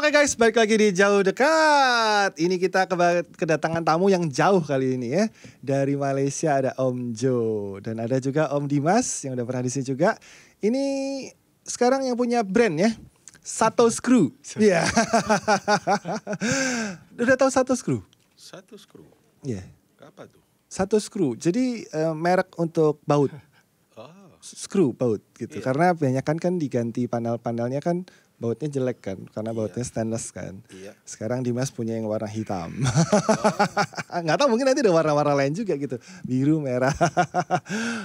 Oke guys, balik lagi di Jauh Dekat. Ini kita kedatangan tamu yang jauh kali ini ya. Dari Malaysia ada Om Jo. Dan ada juga Om Dimas yang udah pernah di sini juga. Ini sekarang yang punya brand ya. Sato Screw. Iya. Udah tahu Sato Screw? Sato Screw? Iya. Apa tuh? Sato Screw. Jadi merek untuk baut. Screw baut gitu. Karena kebanyakan kan diganti panel-panelnya kan bautnya jelek kan, karena bautnya stainless kan. Sekarang Dimas punya yang warna hitam. Nggak tahu, mungkin nanti ada warna-warna lain juga gitu, biru, merah.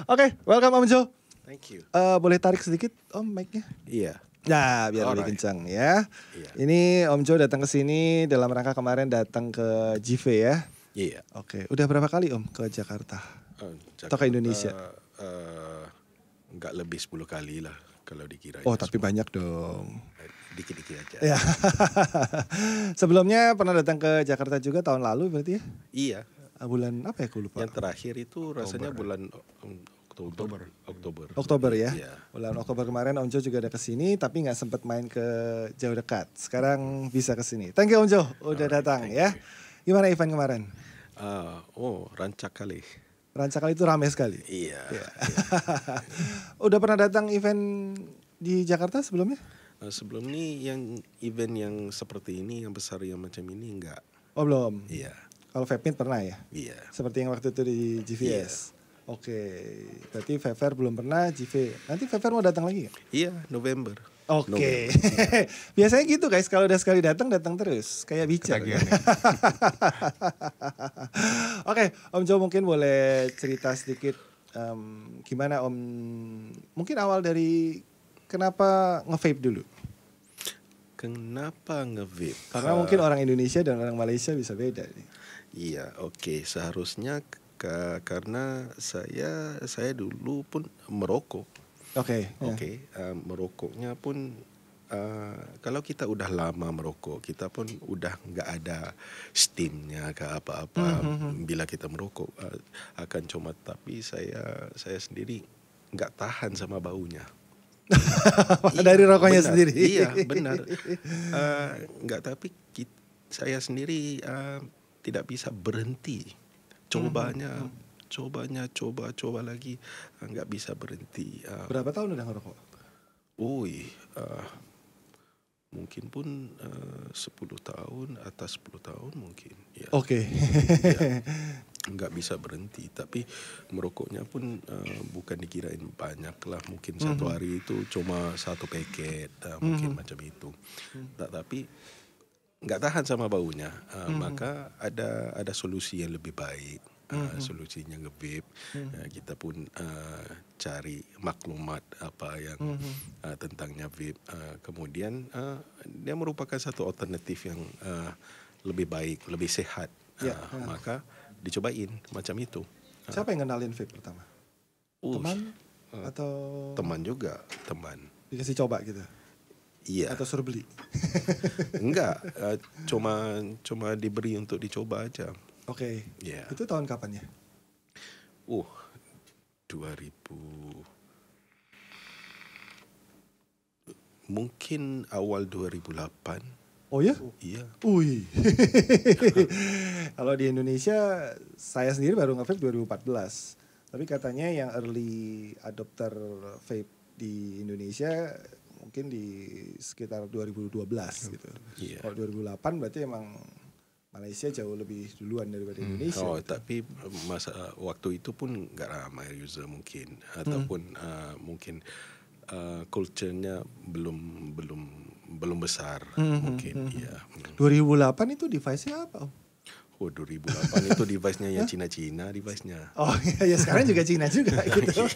Oke, welcome Om Jo. Thank you. Boleh tarik sedikit Om mic-nya? Iya. Nah, biar lebih kencang ya. Ini Om Jo datang ke sini dalam rangka kemarin datang ke JV ya. Iya. Oke, udah berapa kali Om ke Jakarta? Atau ke Indonesia? Nggak lebih 10 kali lah kalau dikira. Oh, tapi banyak dong. Dikit-dikit aja. Ya. Sebelumnya pernah datang ke Jakarta juga tahun lalu berarti ya? Iya. Bulan apa ya, aku lupa. Yang terakhir itu rasanya bulan Oktober ya. Iya. Bulan Oktober kemarin Om Jo juga ada kesini, tapi nggak sempat main ke Jauh Dekat. Sekarang bisa kesini. Thank you Om Jo udah datang ya. Gimana event kemarin? Rancak kali. Rancak kali itu ramai sekali. Iya. Udah pernah datang event di Jakarta sebelumnya? Sebelum ini yang event yang seperti ini, yang besar yang macam ini enggak. Oh belum? Iya. Kalau Vapmeet pernah ya? Iya. Seperti yang waktu itu di GVS? Iya. Oke, berarti Fever belum pernah, GV. Nanti Fever mau datang lagi gak? Iya, November. Oke. Biasanya gitu guys, kalau udah sekali datang terus. Kayak bicara. Oke, Om Jo mungkin boleh cerita sedikit gimana Om, mungkin awal dari kenapa nge-vape dulu? Kenapa nge-vape? Karena mungkin orang Indonesia dan orang Malaysia bisa beda nih. Iya, oke. Seharusnya karena saya dulu pun merokok. Oke. Merokoknya pun kalau kita udah lama merokok, kita pun udah nggak ada steamnya ke apa-apa. Bila kita merokok akan cuma, tapi saya sendiri nggak tahan sama baunya. Dari rokoknya benar, sendiri. Iya benar. Nggak, tapi saya sendiri tidak bisa berhenti. Coba lagi, nggak bisa berhenti. Berapa tahun udah ngerokok? Mungkin pun 10 tahun, atas 10 tahun mungkin. Ya. Oke. Nggak bisa berhenti, tapi merokoknya pun bukan dikirain banyak lah. Mungkin satu hari itu cuma 1 paket, mungkin macam itu. Tapi nggak tahan sama baunya, maka ada solusi yang lebih baik. Solusinya nge-vape. Kita pun cari maklumat apa yang tentangnya vape. Kemudian dia merupakan satu alternatif yang lebih baik, lebih sehat. Maka dicobain macam itu. Siapa yang kenalin vape pertama? Teman atau? Teman juga, teman. Dikasih coba gitu? Iya. Atau suruh beli? Enggak, cuma diberi untuk dicoba aja. Oke. Yeah. Itu tahun kapan ya? 2000. Mungkin awal 2008. Oh ya? Iya. Wih. Kalau di Indonesia saya sendiri baru nge-vape 2014. Tapi katanya yang early adopter vape di Indonesia mungkin di sekitar 2012 gitu. Iya. Kalau 2008 berarti emang Malaysia jauh lebih duluan daripada Indonesia. Gitu. Tapi masa waktu itu pun nggak ramai user mungkin, ataupun mungkin culture-nya belum besar mungkin. Iya. 2008 itu device-nya apa Om? 2008 itu device-nya yang Cina-Cina device-nya. Oh iya, sekarang juga Cina juga gitu.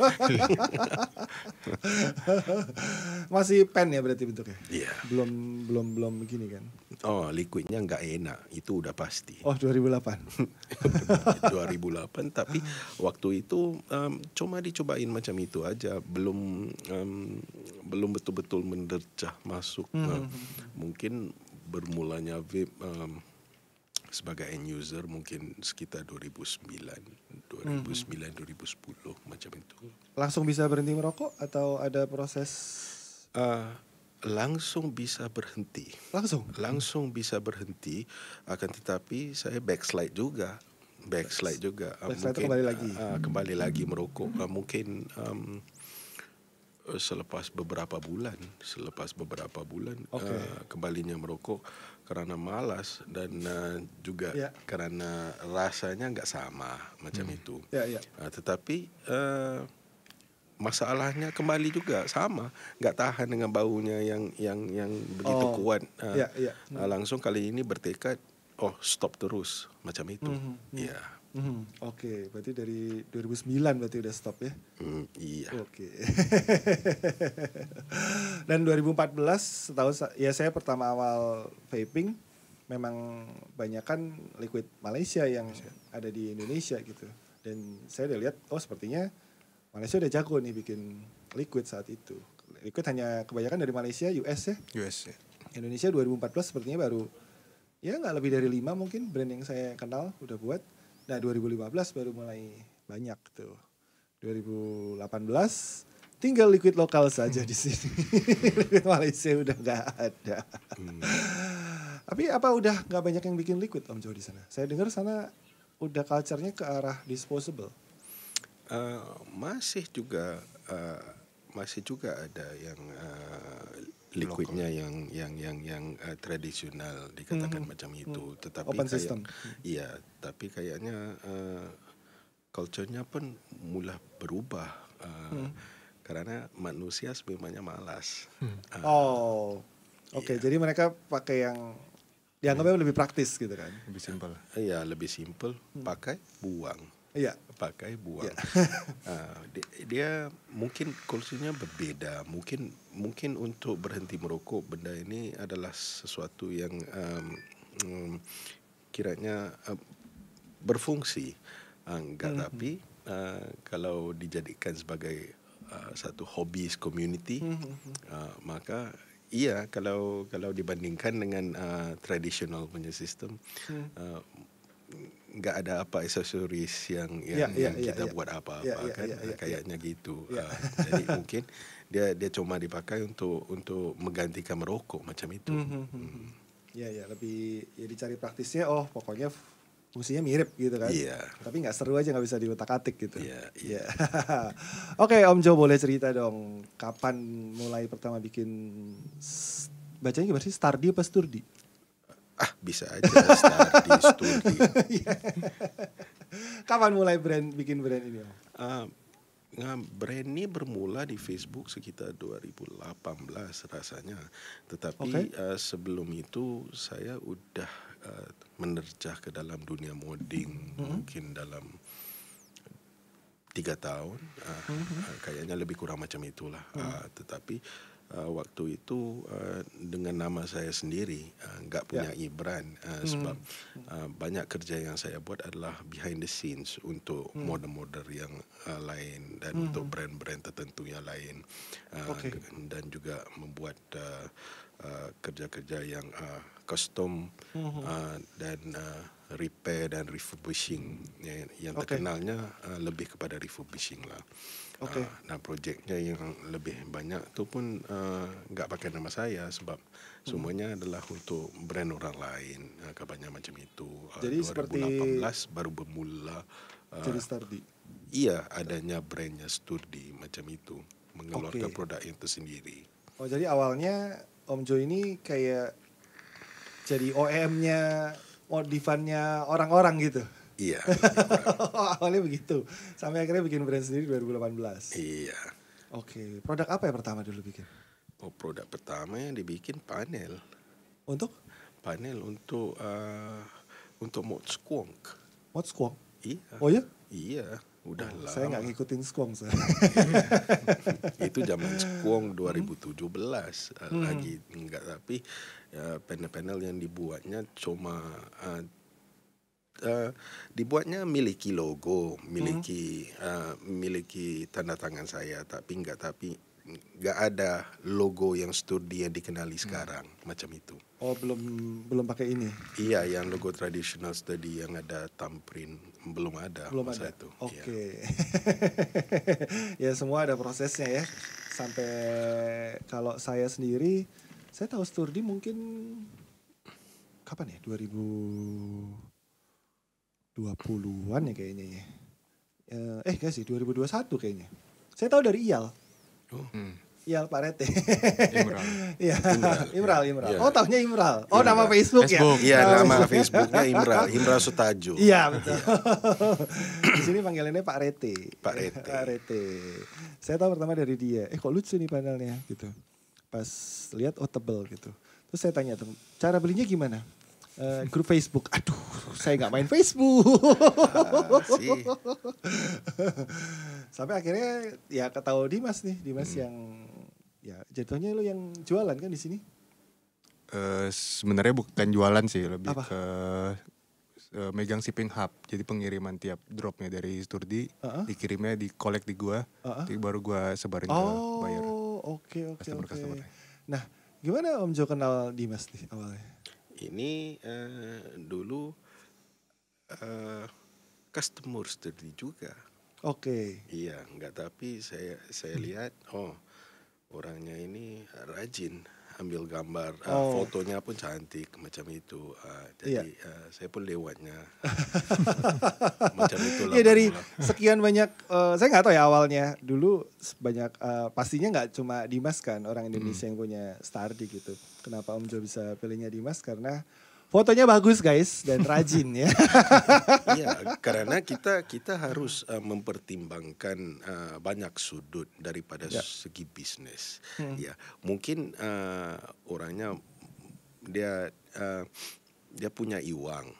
Masih pen ya berarti bentuknya? Iya. Belum begini kan? Oh, liquidnya nggak enak, itu udah pasti. Oh 2008. 2008, tapi waktu itu cuma dicobain macam itu aja, belum betul-betul menderjah masuk. Mungkin bermulanya vape sebagai end user mungkin sekitar 2009 2010 macam itu. Langsung bisa berhenti merokok atau ada proses? langsung bisa berhenti. Langsung bisa berhenti, akan tetapi saya backslide juga. Backslide mungkin kembali lagi merokok. Mungkin selepas beberapa bulan kembalinya merokok karena malas dan juga karena rasanya nggak sama macam itu. Tetapi masalahnya kembali juga sama, nggak tahan dengan baunya yang begitu kuat. Langsung kali ini bertekad, stop terus macam itu. Oke, berarti dari 2009 berarti udah stop ya? Iya. Oke. Dan 2014 setahu ya saya pertama awal vaping memang banyakan liquid Malaysia yang ada di Indonesia gitu. Dan saya udah lihat sepertinya Malaysia udah jago nih bikin liquid saat itu. Liquid hanya kebanyakan dari Malaysia, US ya. Indonesia 2014 sepertinya baru nggak lebih dari 5 mungkin brand yang saya kenal udah buat. Nah 2015 baru mulai banyak tuh. 2018 tinggal liquid lokal saja di sini. Liquid Malaysia udah nggak ada. Tapi apa udah nggak banyak yang bikin liquid Om Jo di sana? Saya dengar sana udah culture-nya ke arah disposable. Masih juga ada yang liquidnya yang tradisional dikatakan macam itu, tetapi open system. Iya, tapi kayaknya culture-nya pun mulai berubah karena manusia sebenarnya malas. Oke, jadi mereka pakai yang dianggapnya lebih praktis gitu kan? Lebih simpel. Iya, lebih simpel, pakai buang. Pakai buang. Dia mungkin kulturnya berbeda. Mungkin untuk berhenti merokok, benda ini adalah sesuatu yang kiranya berfungsi. Tapi kalau dijadikan sebagai satu hobbies community, maka iya, kalau dibandingkan dengan traditional punya sistem, nggak ada apa aksesoris yang kita buat apa-apa kan, kayaknya gitu. Jadi mungkin dia cuma dipakai untuk menggantikan merokok macam itu. Lebih dicari praktisnya. Pokoknya fungsinya mirip gitu kan. Tapi nggak seru aja, nggak bisa diutak-atik gitu. Oke, Om Jo boleh cerita dong kapan mulai pertama bikin, bacanya gimana sih, Stardi apa Sturdi? Bisa aja Stardi. Kapan mulai bikin brand ini? Brand ini bermula di Facebook sekitar 2018 rasanya. Tetapi sebelum itu saya udah menerjah ke dalam dunia modding mungkin dalam 3 tahun. Kayaknya lebih kurang macam itulah. Tetapi waktu itu dengan nama saya sendiri, nggak punya brand, sebab banyak kerja yang saya buat adalah behind the scenes untuk model-model yang lain dan untuk brand-brand tertentu yang lain, dan juga membuat kerja-kerja yang custom dan repair dan refurbishing yang terkenalnya lebih kepada refurbishing lah. Nah projeknya yang lebih banyak tu pun nggak pakai nama saya sebab semuanya adalah untuk brand orang lain, kabarnya macam itu. Jadi 2018 baru bermula jadi Stardi. Iya, adanya brandnya Sturdi macam itu, mengeluarkan produk yang tersendiri. Jadi awalnya Om Jo ini kayak jadi OEM-nya, modifannya orang-orang gitu. Iya. Awalnya begitu. Sampai akhirnya bikin brand sendiri 2018. Iya. Oke. Produk apa yang pertama dulu bikin? Produk pertama yang dibikin panel. Untuk? Panel untuk mod squonk. Mod squonk? Iya. Oh ya? Iya. Udah lama. Saya nggak ngikutin squonk. Itu zaman squonk 2017 lagi enggak, tapi panel-panel yang dibuatnya cuma dibuatnya miliki logo, miliki tanda tangan saya, tapi nggak ada logo yang Sturdy yang dikenali sekarang macam itu. Oh, belum pakai ini. Iya, yang logo traditional Sturdy yang ada thumbprint belum ada masa itu. Oke. Ya semua ada prosesnya ya. Sampai kalau saya sendiri, saya tahu Sturdy mungkin kapan ya? 2020-an ya kayaknya ya. Enggak sih, 2021 kayaknya. Saya tahu dari Iyal. Iyal Pak Rete. Imral. Iya, Imral. Ya. Oh, taunya Imral. Oh, nama Facebook ya? Iya, nama Facebooknya Imral Sutajo. Iya, betul. Di sini panggilannya Pak Rete. Pak Rete. Saya tahu pertama dari dia. Kok lucu nih panelnya gitu. Pas lihat tebel gitu. Terus saya tanya tuh, cara belinya gimana? Grup Facebook. Aduh, saya nggak main Facebook. Sampai akhirnya ya ketahui Dimas nih, yang ya jatuhnya lo yang jualan kan di sini? Sebenarnya bukan jualan sih, lebih apa? Ke megang shipping hub. Jadi pengiriman tiap dropnya dari Sturdy dikirimnya di collect di gua, baru gua sebarin ke buyer. Oh, oke. Nah, gimana Om Jo kenal Dimas nih awalnya? Ini dulu customer Sturdy juga. Oke. Iya, tapi saya lihat orangnya ini rajin ambil gambar, fotonya pun cantik macam itu. Jadi saya pun lewatnya macam itulah. Ya dari sekian banyak, saya nggak tahu ya awalnya dulu banyak, pastinya nggak cuma Dimas kan orang Indonesia yang punya Sturdy gitu. Kenapa Om Jo bisa pilihnya Dimas? Karena fotonya bagus guys dan rajin ya. Iya, karena kita harus mempertimbangkan banyak sudut daripada segi bisnis. Ya, mungkin orangnya dia punya uang,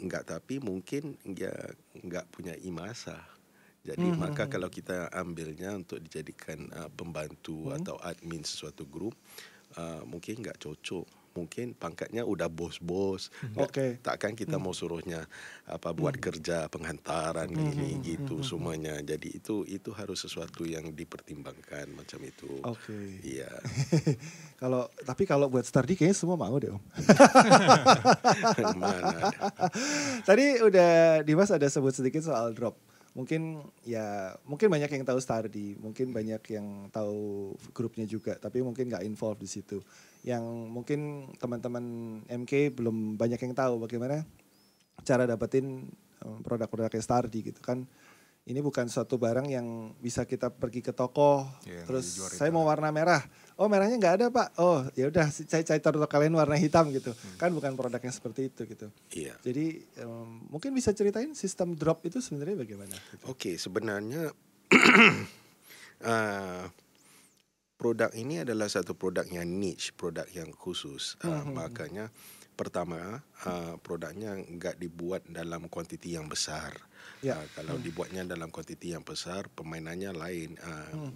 tapi mungkin dia nggak punya masa. Jadi maka kalau kita ambilnya untuk dijadikan pembantu atau admin sesuatu grup, mungkin nggak cocok. Mungkin pangkatnya udah bos-bos. Takkan kita mau suruhnya buat kerja penghantaran ini gitu semuanya. Jadi itu harus sesuatu yang dipertimbangkan macam itu. Iya. Tapi kalau buat Sturdy kayaknya semua mau deh Om. Mana ada. Tadi udah Dimas ada sebut sedikit soal drop. Mungkin banyak yang tahu Sturdy, mungkin banyak yang tahu grupnya juga, tapi mungkin nggak involved di situ. Yang mungkin teman-teman MK belum banyak yang tahu bagaimana cara dapetin produk-produk kayak Sturdy gitu kan. Ini bukan suatu barang yang bisa kita pergi ke toko, terus saya mau warna merah. Oh merahnya nggak ada Pak. Oh ya udah saya cari toko kalian warna hitam gitu. Kan bukan produknya seperti itu gitu. Iya. Jadi mungkin bisa ceritain sistem drop itu sebenarnya bagaimana? Gitu. Oke, sebenarnya produk ini adalah satu produk yang niche, produk yang khusus. Makanya pertama produknya nggak dibuat dalam kuantiti yang besar. Kalau dibuatnya dalam kuantiti yang besar, permainannya lain.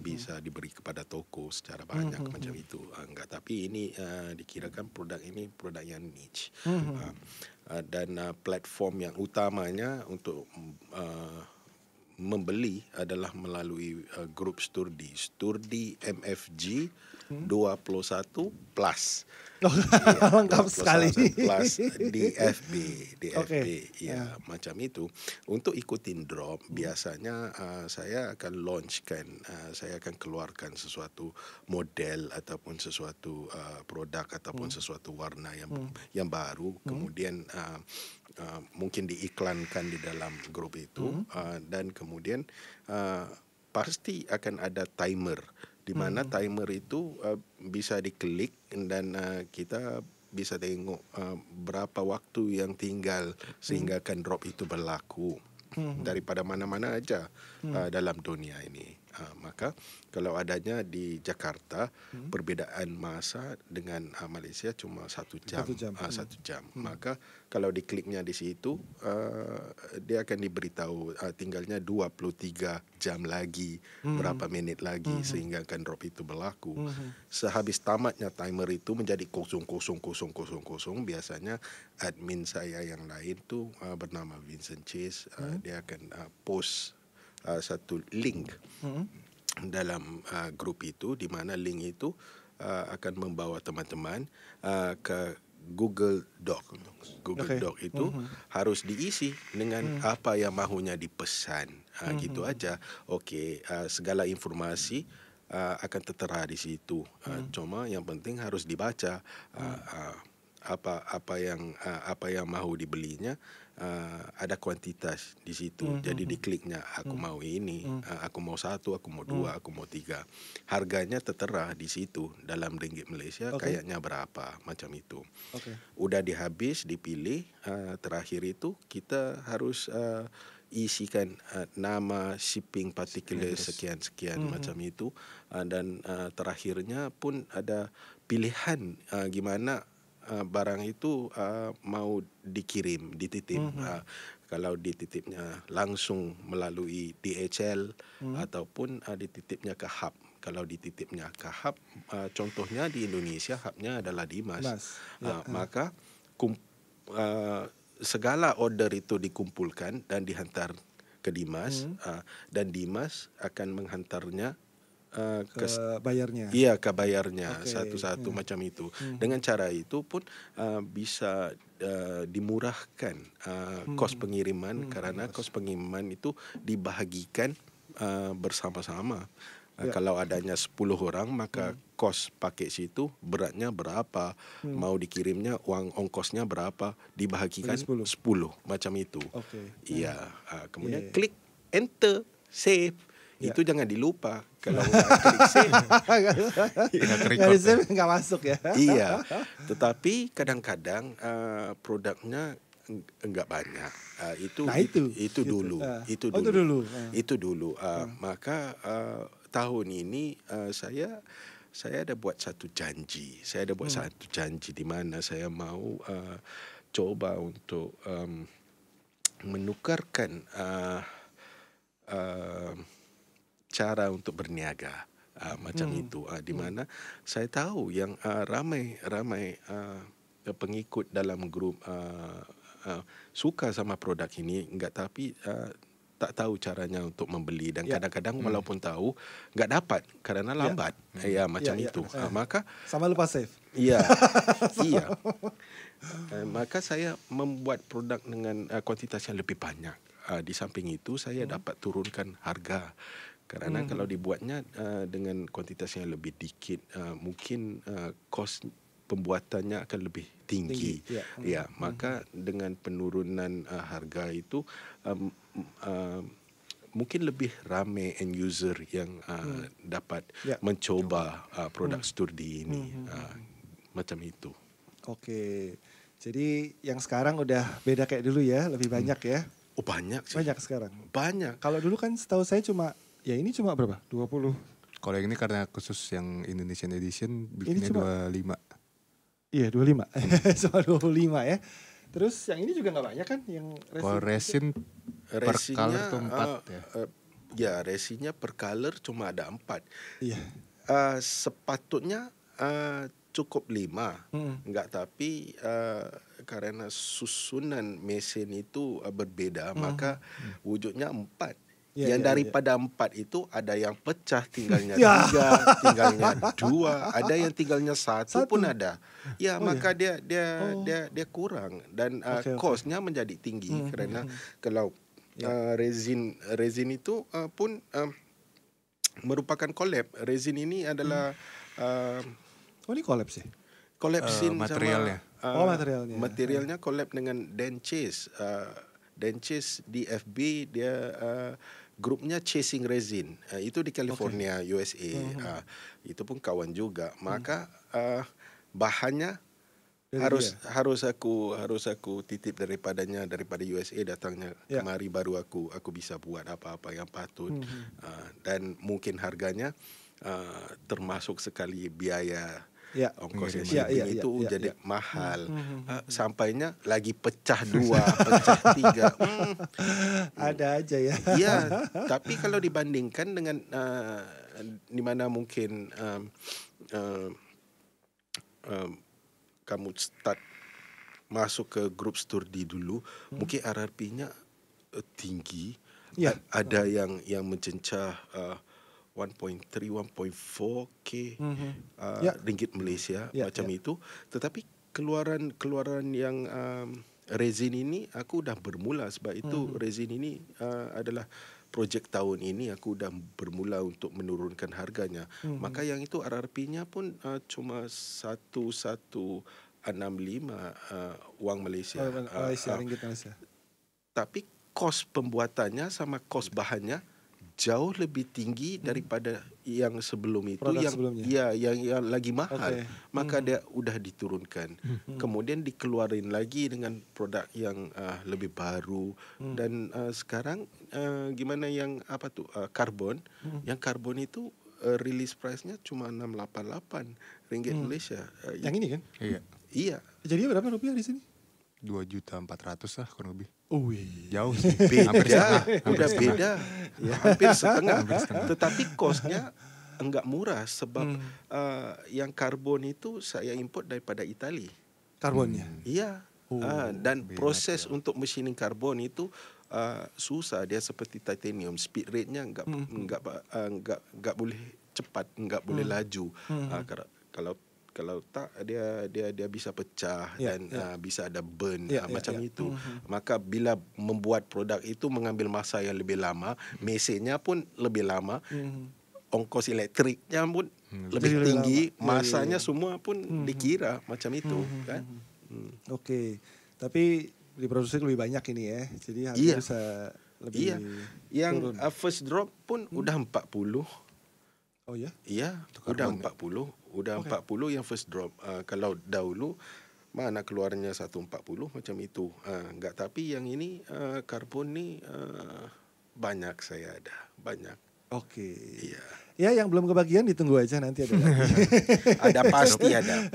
Bisa diberi kepada toko secara banyak macam itu. Tapi ini dikirakan produk ini produk yang niche. Dan platform yang utamanya untuk membeli adalah melalui grup Sturdy MFG 21 plus. Lengkap sekali. Plus di FB, ya macam itu. Untuk ikutin drop, biasanya saya akan launchkan, saya akan keluarkan sesuatu model ataupun sesuatu produk ataupun sesuatu warna yang baru, kemudian mungkin diiklankan di dalam grup itu, dan kemudian pasti akan ada timer. Di mana timer itu bisa diklik dan kita bisa tengok berapa waktu yang tinggal sehingga kan drop itu berlaku daripada mana-mana aja dalam dunia ini. Maka kalau adanya di Jakarta, perbedaan masa dengan Malaysia cuma 1 jam. 1 jam. Maka kalau dikliknya di situ, dia akan diberitahu tinggalnya 23 jam lagi, berapa menit lagi sehingga kan drop itu berlaku. Sehabis tamatnya timer itu menjadi 000000, biasanya admin saya yang lain tuh bernama Vincent Chase, dia akan post satu link grup itu, di mana link itu akan membawa teman-teman ke Google Doc. Google Doc itu harus diisi dengan apa yang mahunya dipesan. Gitu aja. Okey, segala informasi akan tertera di situ. Cuma yang penting harus dibaca apa yang mahu dibelinya. Ada kuantitas di situ. Jadi dikliknya aku mau ini, aku mau 1, aku mau 2, aku mau 3. Harganya tertera di situ dalam ringgit Malaysia kayaknya berapa, macam itu. Udah dihabis, dipilih, terakhir itu kita harus isikan nama, shipping particular sekian-sekian macam itu, dan terakhirnya pun ada pilihan gimana barang itu mau dikirim, dititip. Kalau dititipnya langsung melalui DHL ataupun dititipnya ke hub. Kalau dititipnya ke hub, contohnya di Indonesia hubnya adalah Dimas. Maka segala order itu dikumpulkan dan dihantar ke Dimas, dan Dimas akan menghantarnya ke bayarnya. Iya, ke bayarnya satu-satu macam itu. Dengan cara itu pun bisa dimurahkan kos pengiriman, kerana kos pengiriman itu dibahagikan bersama-sama. Kalau adanya 10 orang, maka kos paket situ beratnya berapa, mau dikirimnya uang ongkosnya berapa, dibahagikan 10 macam itu. Iya, kemudian klik enter, save. Itu jangan dilupa. Kalau klik save, nggak masuk ya. Iya, tetapi kadang-kadang produknya enggak banyak. Itu dulu. Maka tahun ini saya ada buat satu janji. Satu janji di mana saya mau coba untuk menukarkan cara untuk berniaga macam itu, di mana saya tahu yang ramai pengikut dalam grup suka sama produk ini, tapi tak tahu caranya untuk membeli, dan kadang-kadang walaupun tahu enggak dapat kerana lambat. Macam itu. Maka sama lupa save. Iya. Maka saya membuat produk dengan kuantitas yang lebih banyak. Di samping itu saya dapat turunkan harga. Kerana kalau dibuatnya dengan kuantitas yang lebih dikit, mungkin kos pembuatannya akan lebih tinggi. Maka dengan penurunan harga itu mungkin lebih ramai end user yang dapat mencoba produk Sturdy ini. Macam itu. Oke. Jadi yang sekarang udah beda kayak dulu ya, lebih banyak ya. Oh, banyak sih. Banyak sekarang. Banyak. Kalau dulu kan setahu saya cuma berapa? 20. Kalau yang ini karena khusus yang Indonesian Edition bikinnya 25. Iya, 25. Cuma 25 ya. Terus yang ini juga gak banyak kan? Yang kalau resin per color tuh 4 ya. Resinnya per color cuma ada 4. Iya. Sepatutnya cukup 5. Enggak, tapi karena susunan mesin itu berbeda, maka wujudnya 4. Yang daripada 4 itu ada yang pecah, tinggalnya 3, tinggalnya 2, ada yang tinggalnya 1 pun ada. Maka dia kurang, dan kosnya menjadi tinggi. Kerana kalau resin itu pun merupakan collab. Resin ini adalah ini collab sih. Collab materialnya. Materialnya. Materialnya collab dengan Dan Chase. Dan Chase di FB dia grupnya Chasing Resin. Itu di California, USA. Itu pun kawan juga. Maka bahannya harus aku titip daripada USA, datangnya kemari, baru aku bisa buat apa-apa yang patut. Dan mungkin harganya termasuk sekali biaya ongkos shipping itu jadi mahal. Sampainya lagi pecah 2, pecah 3. Ada aja ya. Iya, tapi kalau dibandingkan dengan di mana mungkin kamu start masuk ke grup Sturdy dulu, mungkin RRP-nya tinggi. Ada yang mencencah 1.3, 1.4K ringgit Malaysia macam itu. Tetapi keluaran yang resin ini aku dah bermula, sebab itu resin ini adalah projek tahun ini aku dah bermula untuk menurunkan harganya. Maka yang itu RRP-nya pun cuma 1165 wang Malaysia. Ringgit Malaysia. Tapi kos pembuatannya sama kos bahannya jauh lebih tinggi daripada yang sebelum itu, yang lagi mahal. Maka dia udah diturunkan. Kemudian dikeluarin lagi dengan produk yang lebih baru. Dan sekarang gimana yang karbon? Yang karbon itu release price-nya cuma 688 ringgit Malaysia. Yang ini kan? Iya. Jadi berapa rupiah di sini? 2.400.000 lah kurang lebih. Jauh sih. Beda. Udah beda. Ya, hampir setengah. Tetapi kosnya enggak murah sebab yang karbon itu saya import daripada Itali. Karbonnya? Iya. Dan proses untuk machining karbon itu susah. Dia seperti titanium. Speed rate-nya enggak boleh cepat, enggak boleh laju. Kalau tak dia bisa pecah dan bisa ada burn macam itu. Maka bila membuat produk itu mengambil masa yang lebih lama, mesinnya pun lebih lama, ongkos elektriknya pun lebih tinggi, masanya semua pun dikira macam itu kan. Oke. Tapi diproduksi lebih banyak ini ya. Jadi harganya bisa lebih Yang first drop pun udah 40. Oh ya? Iya, udah 40. Udah 40 yang first drop. Kalau dahulu mana keluarnya 140 macam itu. Enggak, tapi yang ini karbon ni banyak saya ada, banyak. Oke. Iya. Ya, yang belum kebagian ditunggu aja, nanti ada lagi. pasti ada.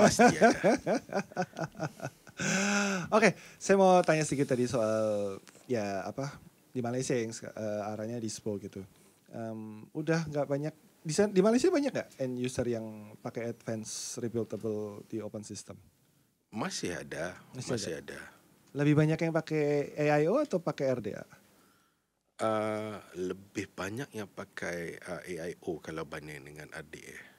Oke, saya mau tanya sedikit tadi soal di Malaysia yang arahnya dispo gitu. Udah nggak banyak di Malaysia banyak nggak end user yang pakai advanced rebuildable di open system? Masih ada. Lebih banyak yang pakai AIO atau pakai RDA? Lebih banyak yang pakai AIO kalau banding dengan RDA.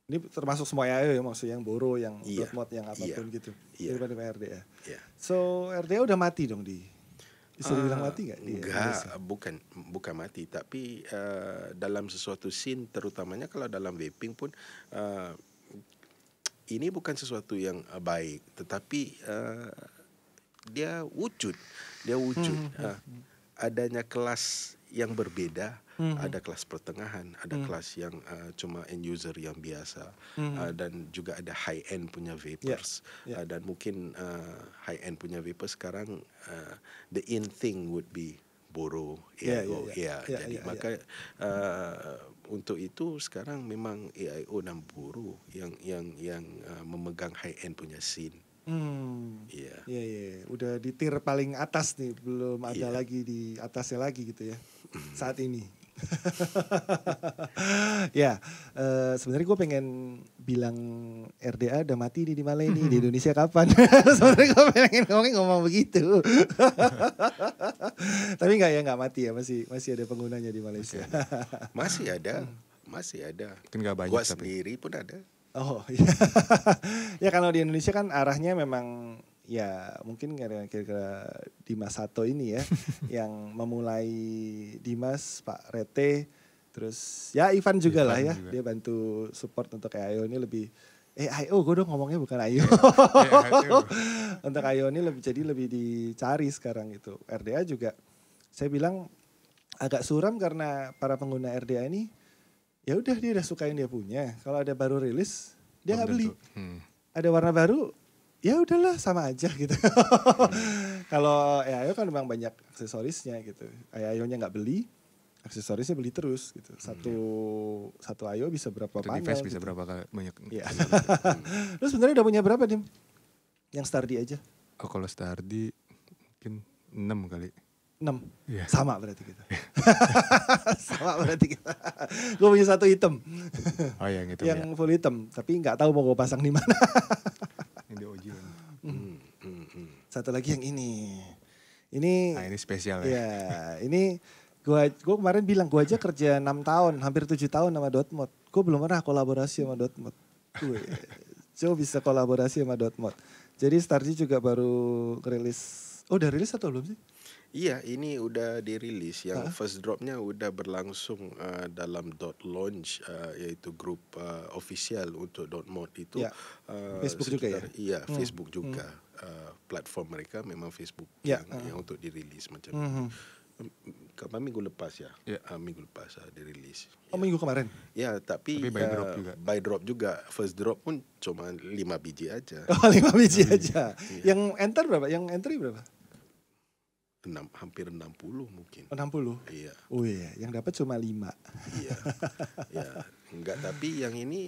Ini termasuk semua AIO ya, maksudnya yang Boro, yang .mod, yang apapun gitu. Daripada RDA. So RDA udah mati dong bisa dibilang mati nggak? Enggak, bukan mati, tapi dalam sesuatu scene, terutamanya kalau dalam vaping pun ini bukan sesuatu yang baik, tetapi dia wujud. Adanya kelas yang berbeda, ada kelas pertengahan, ada kelas yang cuma end user yang biasa, dan juga ada high end punya vapers, dan mungkin high end punya vapers sekarang the in thing would be Boro, jadi maka untuk itu sekarang memang AIO dan Boro yang memegang high end punya scene. Udah di tier paling atas nih, belum ada lagi di atasnya lagi gitu ya saat ini. Sebenarnya gue pengen bilang RDA udah mati nih di Malaysia nih, di Indonesia kapan? Sebenarnya gue pengen ngomong begitu. Tapi nggak mati ya, masih ada penggunanya di Malaysia. Masih ada. Mungkin nggak banyak, gua sendiri pun ada. Oh iya. Ya kalau di Indonesia kan arahnya memang ya mungkin kira-kira Dimas Sato ini ya yang memulai Dimas, Pak Rete, terus ya Ivan juga lah ya. Dia bantu support untuk AIO ini lebih AIO, gue dong ngomongnya bukan AIO. Untuk AIO ini lebih dicari sekarang gitu. RDA juga saya bilang agak suram karena para pengguna RDA ini ya udah dia udah suka yang dia punya. Kalau ada baru rilis, dia nggak beli. Ada warna baru, ya udahlah sama aja gitu. Kalau AIO kan memang banyak aksesorisnya gitu. AIO-nya nggak beli, aksesorisnya beli terus gitu. Satu AIO bisa berapa panel? Device gitu. bisa berapa kali banyak. Iya. Terus sebenarnya udah punya berapa Dim? Yang Stardi aja? Oh kalau Stardi mungkin 6 kali. 6? Yeah. Sama berarti kita. Gue punya satu hitam. Oh yang itu yang full hitam. Tapi gak tahu mau gue pasang di mana. Yang di OG. Satu lagi yang ini. Ini spesial ya. Ya, ini Gue kemarin bilang gue aja kerja 6 tahun, hampir 7 tahun sama Dotmod. Gue belum pernah kolaborasi sama Dotmod. Coba bisa kolaborasi sama Dotmod. Jadi Starji juga baru rilis. Oh udah rilis atau belum sih? Iya, ini udah dirilis. Yang first dropnya udah berlangsung dalam .launch, yaitu grup official untuk .mod itu. Ya. Facebook juga ya? Iya, Facebook juga. Platform mereka memang Facebook yang untuk dirilis macam itu. Minggu lepas ya, minggu lepas dirilis. Oh minggu kemarin? Ya, tapi by drop juga. First drop pun cuma 5 biji aja. Oh 5 biji aja. Yang enter berapa? Yang entry berapa? Hampir 60 mungkin. 60? Iya. Oh iya, yang dapat cuma 5. Iya. Ya, enggak, tapi yang ini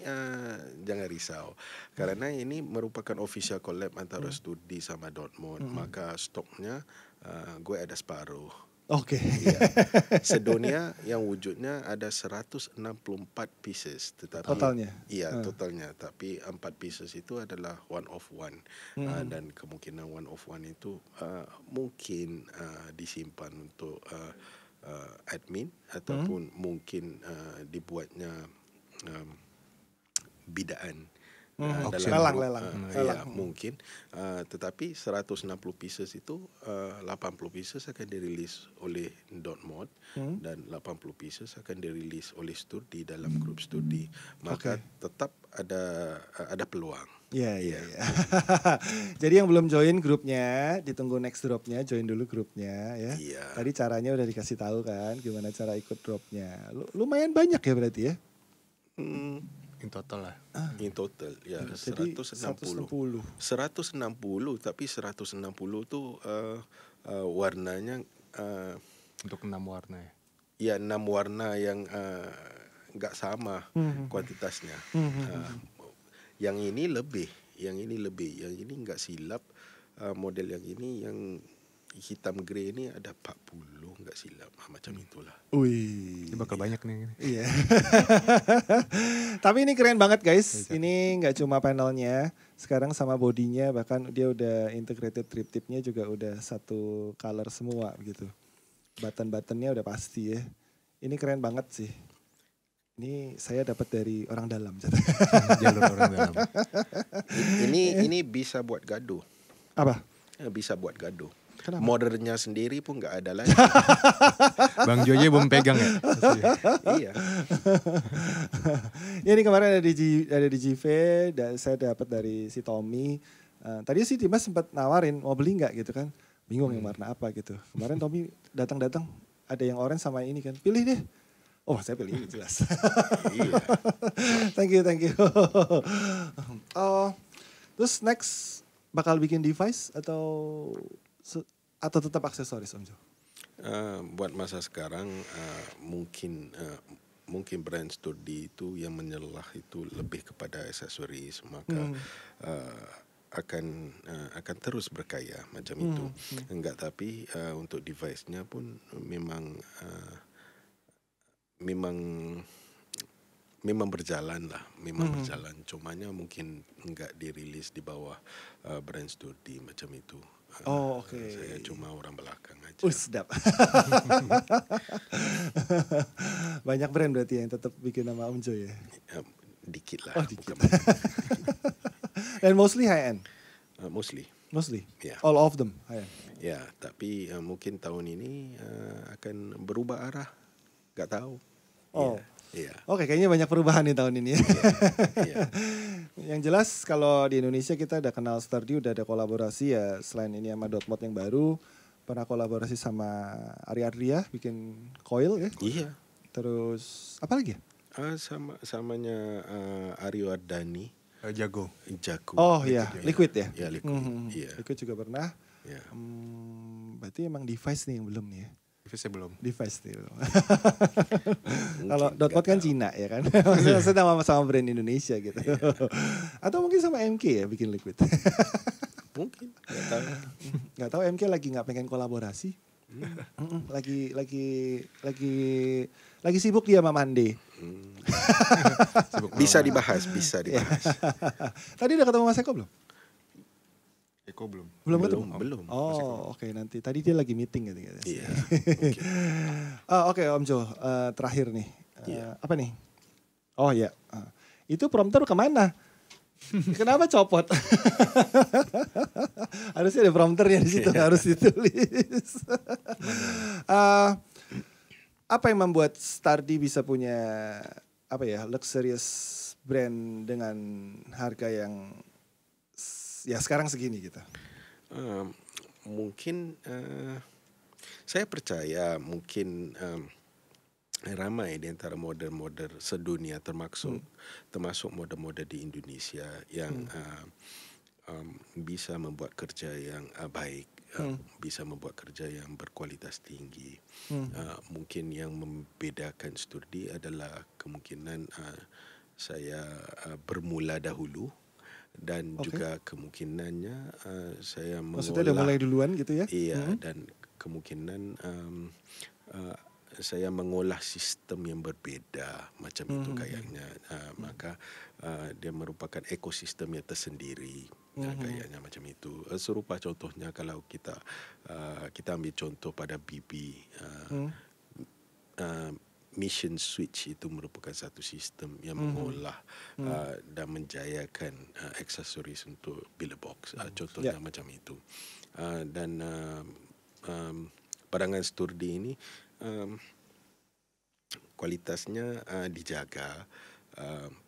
jangan risau. Karena ini merupakan official collab antara Studi sama .mod, maka stoknya gue ada separuh. Oke. Iya. Sedunia yang wujudnya ada 164 pieces, tetapi totalnya. Iya, totalnya. Tapi 4 pieces itu adalah one of one. Dan kemungkinan one of one itu mungkin disimpan untuk admin ataupun mungkin dibuatnya bidaan. Lelang. Ya, mungkin. Tetapi 160 pieces itu 80 pieces akan dirilis oleh .mod dan 80 pieces akan dirilis oleh Studi dalam grup Studi. Maka tetap ada peluang. Iya. Jadi yang belum join grupnya, ditunggu next dropnya, join dulu grupnya ya. Iya. Tadi caranya udah dikasih tahu kan, gimana cara ikut dropnya. Lumayan banyak ya berarti ya? In total lah. In total ya, jadi 160. 160, tapi 160 tuh warnanya untuk 6 warna ya. Ya 6 warna yang enggak sama kuantitasnya. Yang ini lebih, yang ini enggak silap. Model yang ini yang hitam grey ini ada 40 enggak silap, macam itulah. Ini bakal banyak nih. Iya. Tapi ini keren banget guys. Ini nggak cuma panelnya, sekarang sama bodinya, bahkan dia udah integrated triptipnya juga udah satu color semua gitu. Button-buttonnya udah pasti ya. Ini keren banget sih. Ini saya dapat dari orang dalam. Jalur orang dalam. Ini bisa buat gaduh. Apa? Bisa buat gaduh. Kenapa? Modernnya sendiri pun nggak ada lagi. Bang Joje belum pegang ya? Iya. Ya ini kemarin ada di JV, dan saya dapat dari si Tommy. Tadi si Dimas sempat nawarin mau beli nggak gitu kan? Bingung yang warna apa gitu. Kemarin Tommy datang ada yang orange sama ini kan. Pilih deh. Oh saya pilih ini jelas. Iya. Thank you. Terus next bakal bikin device atau tetap aksesoris Om Jo? Buat masa sekarang mungkin brand Studi itu yang menyelah itu lebih kepada aksesoris, maka akan terus berkaya macam itu. Enggak, tapi untuk device-nya pun memang berjalan lah, berjalan. Cumanya mungkin enggak dirilis di bawah brand Studi macam itu. Oh oke. Saya cuma orang belakang aja. Sedap. Banyak brand berarti yang tetap bikin nama Om Jo ya? Dikit lah. Oh dikit. Dan mostly high end? Mostly. Yeah. All of them high end? Ya, tapi mungkin tahun ini akan berubah arah. Gak tahu. Oh. Iya. Oke, kayaknya banyak perubahan nih tahun ini ya. Iya. Yang jelas kalau di Indonesia kita udah kenal Stardi, udah ada kolaborasi ya, selain ini sama .mod yang baru, pernah kolaborasi sama Ari Adria bikin coil ya. Iya. Terus apa lagi ya? Samanya Aryo Ardani. Jago. Oh iya, Liquid ya? Iya, Liquid. Iya. Liquid juga pernah. Iya. Berarti emang device nih yang belum nih ya? Device nih. Kalau .mod kan Cina ya kan. Maksudnya sama brand Indonesia gitu. Atau mungkin sama MK ya bikin Liquid. Mungkin. Gak tahu MK lagi nggak pengen kolaborasi. Lagi sibuk dia sama Mande. Bisa dibahas. Tadi udah ketemu Mas Eko belum? Eko belum. Belum ketemu? Belum. Oh, oke, nanti. Tadi dia lagi meeting gitu. Iya. Oke, Om Jo, terakhir nih. Apa nih? Oh ya, itu prompter kemana? Kenapa copot? Harusnya ada prompternya di situ, harus ditulis. Apa yang membuat Stardi bisa punya luxurious brand dengan harga yang ya sekarang segini gitu? Mungkin saya percaya mungkin ramai di antara model-model sedunia termasuk model-model di Indonesia yang bisa membuat kerja yang baik, bisa membuat kerja yang berkualitas tinggi. Mungkin yang membedakan Sturdi adalah kemungkinan saya bermula dahulu dan juga kemungkinannya saya mengolah. Maksudnya udah mulai duluan gitu ya? Iya, dan kemungkinan saya mengolah sistem yang berbeda macam itu kayaknya. Maka dia merupakan ekosistem yang tersendiri. Kayaknya macam itu. Serupa contohnya kalau kita ambil contoh pada BB. Mission Switch itu merupakan satu sistem yang mengolah dan menjayakan aksesoris untuk billbox. Contohnya macam itu. Dan barangan Sturdi ini kualitasnya dijaga,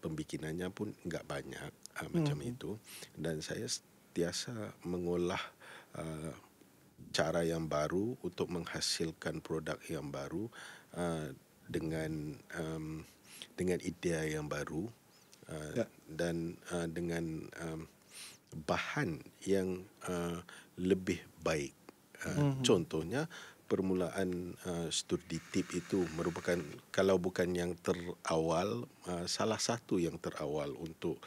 pembikinannya pun enggak banyak macam itu, dan saya sentiasa mengolah cara yang baru untuk menghasilkan produk yang baru dengan idea yang baru dan dengan bahan yang lebih baik. Contohnya permulaan Sturdi Tip itu merupakan, kalau bukan yang terawal, salah satu yang terawal untuk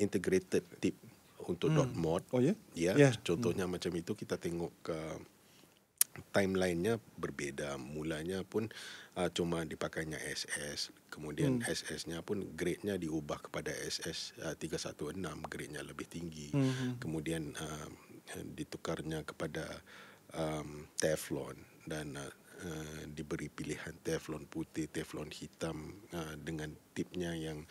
integrated tip untuk dot mod. Contohnya macam itu. Kita tengok ke timeline-nya berbeda. Mulanya pun cuma dipakainya SS, kemudian SS-nya pun grade-nya diubah kepada SS 316, grade-nya lebih tinggi. Kemudian ditukarnya kepada Teflon dan diberi pilihan Teflon putih, Teflon hitam dengan tipnya yang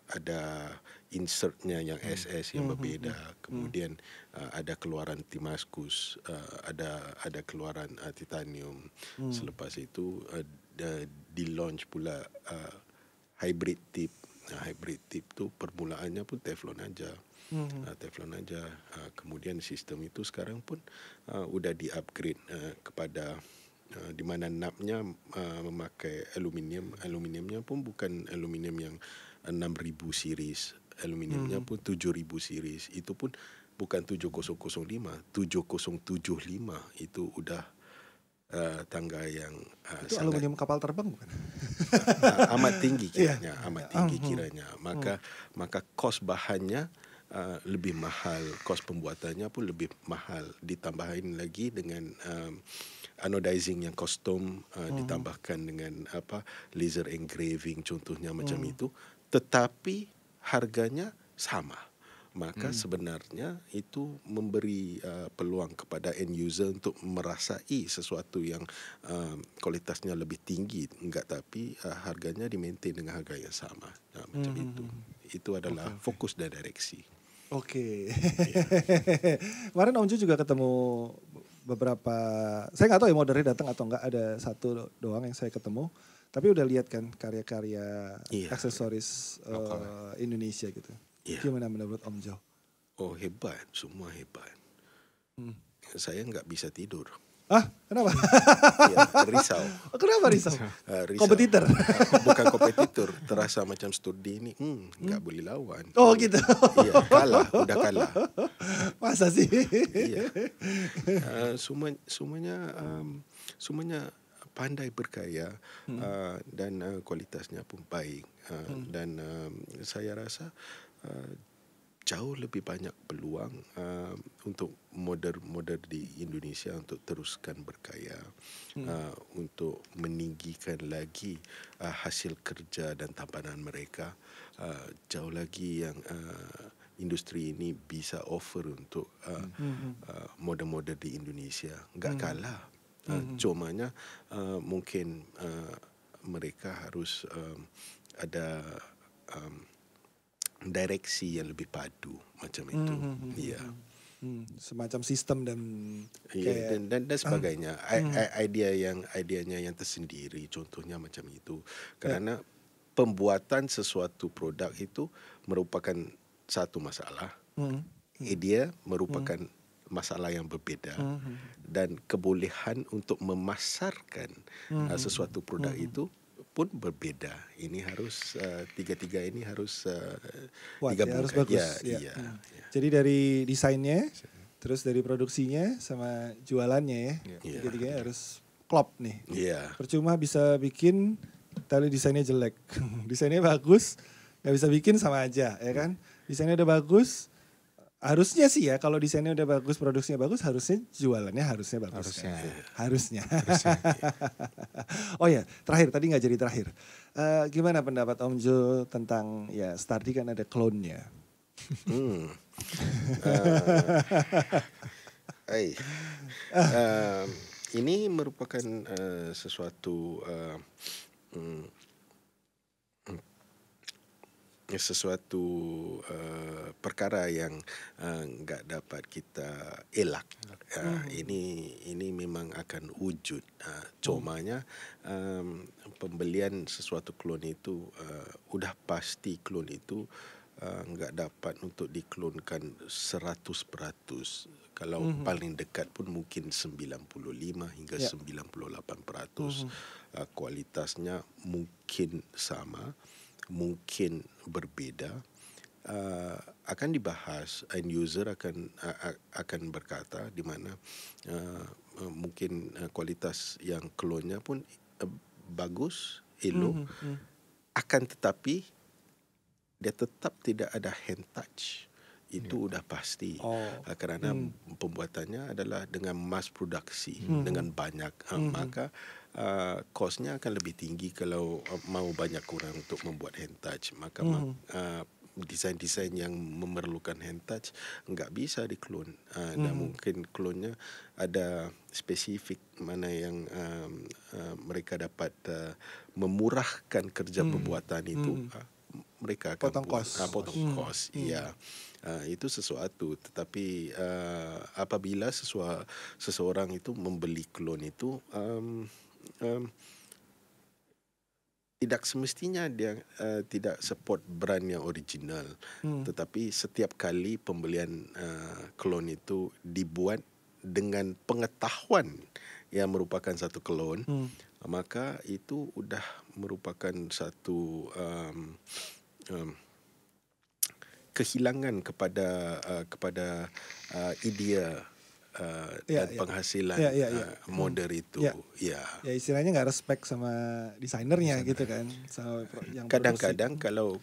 ada insertnya yang SS yang berbeda. Kemudian ada keluaran Damascus, ada keluaran titanium. Selepas itu di-launch pula hybrid tip. Hybrid tip tu permulaannya pun Teflon aja. Teflon aja. Kemudian sistem itu sekarang pun udah di-upgrade kepada di mana napnya memakai aluminium. Aluminiumnya pun bukan aluminium yang 6000 series. Aluminiumnya pun 7000 series. Itu pun bukan 7005, 7075. Itu udah tangga yang itu aluminium kapal terbang bukan? Amat tinggi kiranya, amat tinggi kiranya. Maka kos bahannya lebih mahal, kos pembuatannya pun lebih mahal. Ditambahin lagi dengan anodizing yang custom, ditambahkan dengan laser engraving contohnya macam itu, tetapi harganya sama. Maka sebenarnya itu memberi peluang kepada end user untuk merasai sesuatu yang kualitasnya lebih tinggi, enggak, tapi harganya di-maintain dengan harga yang sama. Macam itu. Itu adalah fokus dan direksi. Kemarin Om Jo juga ketemu beberapa, saya nggak tahu ya modelnya datang atau enggak, ada satu doang yang saya ketemu, tapi udah lihat kan karya-karya aksesoris Indonesia gitu. Gimana menurut Om Jo? Oh, hebat, semua hebat. Saya nggak bisa tidur. Kenapa? Risau. Kenapa risau? Risau. Kompetitor? Bukan kompetitor, terasa macam Sturdi ini nggak boleh lawan. Oh gitu? Iya, udah kalah. Masa sih? Iya. Semuanya pandai berkarya dan kualitasnya pun baik. Dan saya rasa jauh lebih banyak peluang untuk model-model di Indonesia untuk teruskan berkarya, untuk meninggikan lagi hasil kerja dan tampanan mereka. Jauh lagi yang industri ini bisa offer untuk model-model di Indonesia. Enggak kalah. Cumanya mungkin mereka harus ada direksi yang lebih padu macam itu. Ya. Semacam sistem dan dan sebagainya. Ideanya yang tersendiri, contohnya macam itu. Karena pembuatan sesuatu produk itu merupakan satu masalah. Idea merupakan masalah yang berbeda, dan kebolehan untuk memasarkan sesuatu produk itu pun berbeda. Ini harus tiga-tiga ini harus digabungkan. Harus bagus. Ya. Jadi dari desainnya, terus dari produksinya sama jualannya ya. Tiga-tiganya harus klop nih. Percuma bisa bikin tapi desainnya jelek. Desainnya bagus, nggak bisa bikin sama aja, ya kan? Desainnya udah bagus, harusnya sih ya, kalau desainnya udah bagus, produksinya bagus, harusnya jualannya harusnya bagus. Harusnya. Oh ya, terakhir tadi nggak jadi terakhir. Gimana pendapat Om Jo tentang ya Stardi kan ada klonnya? Ini merupakan sesuatu perkara yang nggak dapat kita elak. Ini memang akan wujud. Cumanya pembelian sesuatu klon itu udah pasti klon itu nggak dapat untuk diklonkan 100%. Kalau paling dekat pun mungkin 95 hingga 98%. Kualitasnya mungkin sama, mungkin berbeda. Akan dibahas, end user akan berkata di mana mungkin kualitas yang klonnya pun bagus, elok, akan tetapi dia tetap tidak ada hand touch. Itu udah pasti. Kerana pembuatannya adalah dengan mass produksi, dengan banyak. Maka kosnya akan lebih tinggi kalau mau banyak orang untuk membuat hand touch. Maka desain-desain yang memerlukan hand touch nggak bisa diklon. Dan mungkin klonnya ada spesifik mana yang mereka dapat memurahkan kerja pembuatan itu. Mereka akan potong kos. Ya. Itu sesuatu, tetapi apabila seseorang itu membeli klon itu tidak semestinya dia tidak support brand yang original, tetapi setiap kali pembelian klon itu dibuat dengan pengetahuan yang merupakan satu klon, maka itu sudah merupakan satu kehilangan kepada idea dan penghasilan model itu. Ya istilahnya nggak respect sama desainernya gitu kan. Kadang-kadang kalau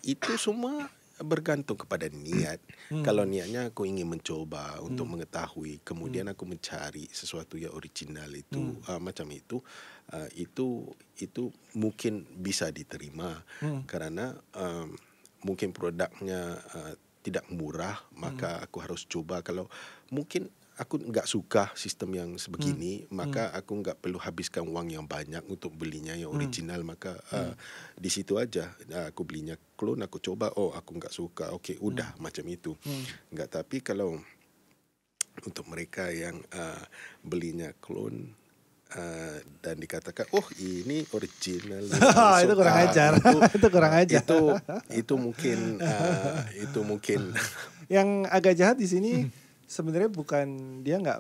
itu semua bergantung kepada niat. Kalau niatnya aku ingin mencoba untuk mengetahui, kemudian aku mencari sesuatu yang original itu, macam itu mungkin bisa diterima. Kerana mungkin produknya tidak murah, maka aku harus coba. Kalau mungkin aku nggak suka sistem yang sebegini, maka aku nggak perlu habiskan wang yang banyak untuk belinya yang original. Maka di situ aja aku belinya klon, aku coba, aku nggak suka, okey, udah macam itu. Nggak, tapi kalau untuk mereka yang belinya klon dan dikatakan ini original, itu kurang ajar. Itu kurang ajar. Itu mungkin yang agak jahat di sini sebenarnya bukan dia nggak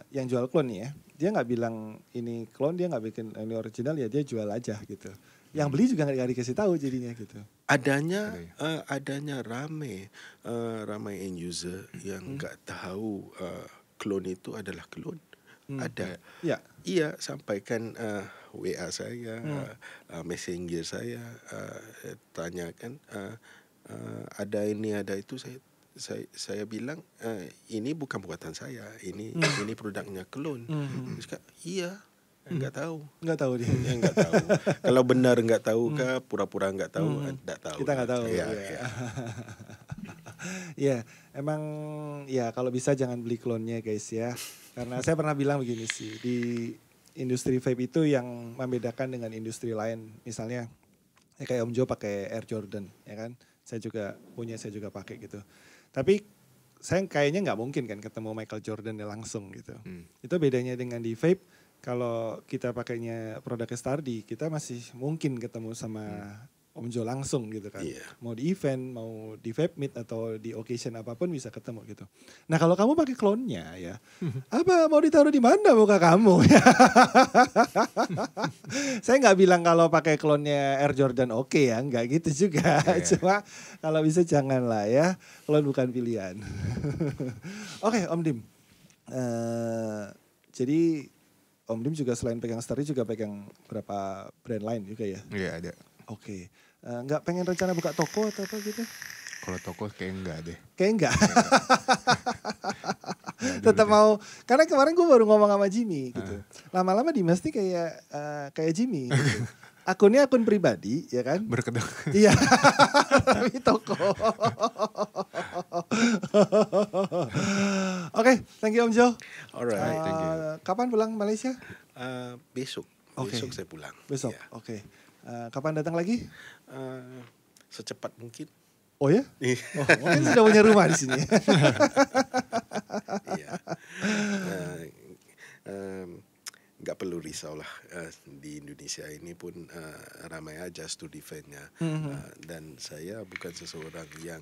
yang jual klon nih ya, dia nggak bilang ini klon, dia nggak bikin ini original, ya dia jual aja gitu. Yang beli juga nggak dikasih tahu jadinya gitu. Adanya ramai end user yang nggak tahu klon itu adalah klon. Ada. Iya, sampaikan WA saya, messenger saya, tanyakan ada ini ada itu, saya bilang ini bukan buatan saya, ini produknya klon. Dia cakap, iya, nggak tahu dia. Nggak tahu. Kalau benar nggak tahu kah, pura-pura nggak tahu, tak tahu. Kita nggak tahu. Ya. Ya, Emang ya kalau bisa jangan beli klonnya guys ya. Karena saya pernah bilang begini sih, di industri vape itu yang membedakan dengan industri lain. Misalnya ya kayak Om Jo pakai Air Jordan ya kan. Saya juga pakai gitu. Tapi saya kayaknya nggak mungkin kan ketemu Michael Jordan langsung gitu. Itu bedanya dengan di vape. Kalau kita pakainya produknya Stardi, kita masih mungkin ketemu sama Om Jo langsung gitu kan. Iya. Mau di event, mau di vape meet atau di occasion apapun bisa ketemu gitu. Nah kalau kamu pakai klonnya ya, apa mau ditaruh di mana muka kamu? Saya nggak bilang kalau pakai klonnya Air Jordan oke ya, nggak gitu juga. Cuma kalau bisa jangan lah ya, klon bukan pilihan. Oke, Om Dim. Jadi Om Dim juga selain pegang Stardi juga pegang berapa brand lain juga ya? Iya ada. Oke. Nggak pengen rencana buka toko atau apa gitu? Kalau toko kayak enggak deh. Kayak enggak. Tetap mau, karena kemarin gue baru ngomong sama Jimmy gitu. Lama-lama Dimas nih kayak Jimmy gitu. Akunnya akun pribadi ya kan? Berkedok. Iya. Tapi toko. Oke, thank you Om Jo. Alright, thank you. Kapan pulang Malaysia? Besok. Oke. Besok saya pulang. Besok. Ya. Oke. Kapan datang lagi? Secepat mungkin. Oh ya? Oh, mungkin sudah punya rumah di sini. Iya. Nggak perlu risau lah, di Indonesia ini pun ramai aja studi eventnya. Dan saya bukan seseorang yang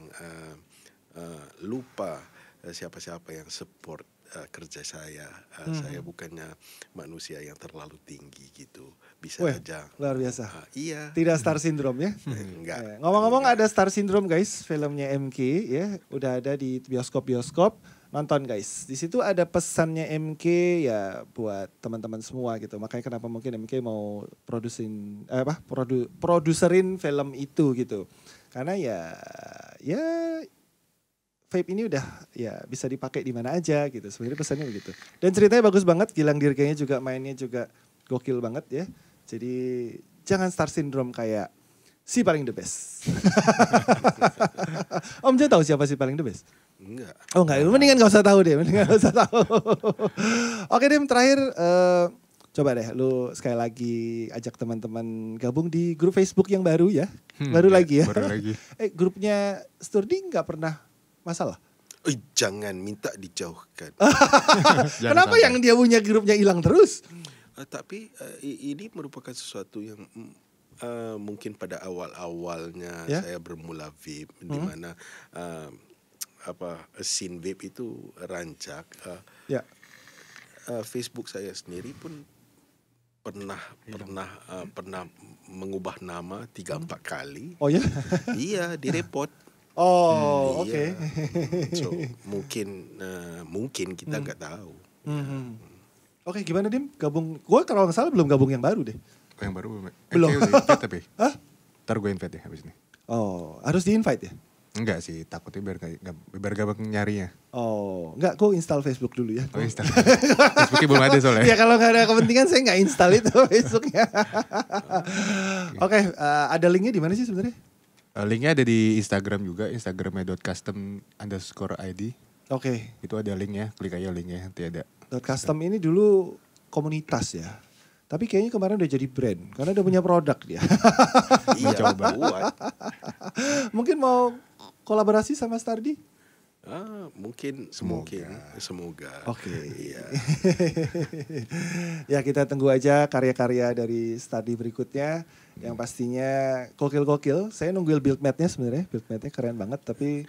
lupa siapa-siapa yang support kerja saya. Saya bukannya manusia yang terlalu tinggi gitu. Bisa aja. Luar biasa. Iya. Tidak star syndrome ya? Enggak. Ngomong-ngomong ada star syndrome guys, filmnya MK ya, udah ada di bioskop-bioskop. Nonton guys. Di situ ada pesannya MK ya buat teman-teman semua gitu. Makanya kenapa mungkin MK mau produserin film itu gitu. Karena ya vape ini udah ya bisa dipakai di mana aja gitu. Sebenarnya pesannya begitu. Dan ceritanya bagus banget, Gilang Dirganya juga mainnya juga gokil banget ya. Jadi jangan star syndrome kayak si paling the best. Om Jo tahu siapa si paling the best? Enggak. Oh enggak, mendingan gak usah tahu deh, Oke Dim, terakhir coba deh lu sekali lagi ajak teman-teman gabung di grup Facebook yang baru ya. Baru lagi ya. Baru lagi. Grupnya Sturdi gak pernah masalah? Jangan minta dijauhkan. Kenapa sampai. yang dia punya grupnya hilang terus? Tapi ini merupakan sesuatu yang mungkin pada awal-awalnya saya bermula vape, di mana scene vape itu rancak. Facebook saya sendiri pun pernah mengubah nama 3-4 kali. Oh ya? Iya, direport. Oh, oke. So mungkin kita nggak tahu. Oke, gimana Dim? Gabung? Gue kalau nggak salah belum gabung yang baru deh. Yang baru Belum. invite tapi. Hah? Ntar gue invite ya habis ini. Oh, harus di-invite ya? Enggak sih, takutnya biar gampang nyarinya. Oh, enggak, gue install Facebook dulu ya. Oh install. Facebooknya belum ada soalnya. Ya kalau nggak ada kepentingan saya nggak install itu Facebooknya. Oke, ada linknya di mana sih sebenarnya? Linknya ada di Instagram juga, instagramnya.custom_id. Oke. Itu ada linknya, klik aja linknya nanti ada. .custom ini dulu komunitas ya. Tapi kayaknya kemarin udah jadi brand karena udah punya produk dia. Iya, coba. Mungkin mau kolaborasi sama Stardi? Mungkin semoga. Oke. Iya. Ya kita tunggu aja karya-karya dari Stardi berikutnya. Yang pastinya gokil-gokil. Saya nungguin build mat-nya sebenarnya. Build mat-nya keren banget tapi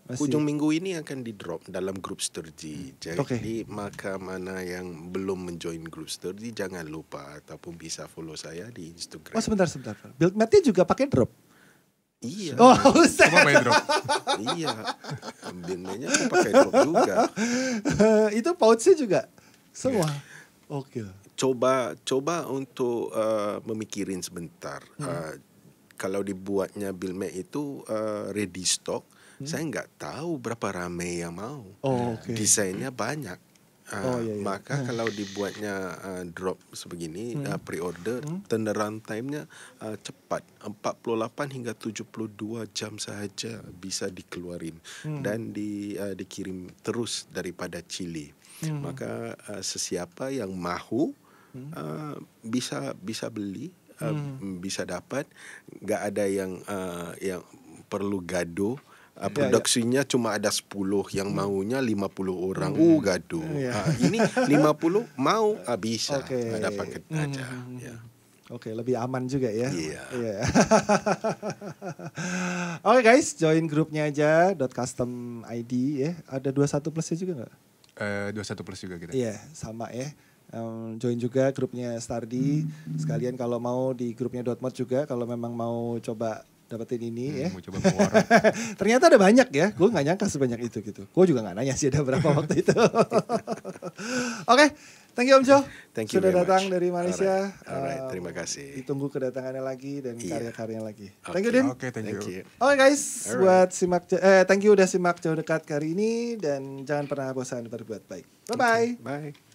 masih... Ujung minggu ini akan di drop dalam grup Sturdy. Jadi maka mana yang belum menjoin grup Sturdy jangan lupa ataupun bisa follow saya di Instagram. Oh sebentar. Build mat-nya juga pakai drop? Iya. Oh, Cuma main drop. Iya. Build-nya aku pakai drop juga. Itu pouch-nya juga semua. Oke. Coba untuk memikirin sebentar. Kalau dibuatnya build-mat itu ready stock. Saya nggak tahu berapa ramai yang mau. Oh, okay. Desainnya banyak. Maka kalau dibuatnya drop sebegini, pre-order, turnaround time-nya cepat, 48 hingga 72 jam sahaja bisa dikeluarin dan dikirim terus daripada Chile. Maka sesiapa yang mahu bisa beli, bisa dapat, nggak ada yang perlu gaduh. Produksinya cuma ada 10, yang maunya 50 orang. Gaduh. Ini 50 mau, bisa. Ada paket aja. Oke, lebih aman juga ya. Iya. Oke guys, join grupnya aja .custom ID ya. Ada 21 plusnya juga nggak? 21 plus juga kita. Iya, sama ya. Join juga grupnya Stardi. Sekalian kalau mau di grupnya .mod juga, kalau memang mau coba dapetin ini ya. Mau coba war. Ternyata ada banyak ya. Gue gak nyangka sebanyak itu gitu. Gue juga gak nanya sih ada berapa waktu itu. Oke, thank you Om Jo. Thank you sudah datang dari Malaysia. Alright, terima kasih. Ditunggu kedatangannya lagi dan karya-karyanya lagi. Thank you Din. Oke, thank you. Oke guys, buat simak thank you udah simak Jauh Dekat kali ini dan jangan pernah bosan berbuat baik. Bye-bye. Bye.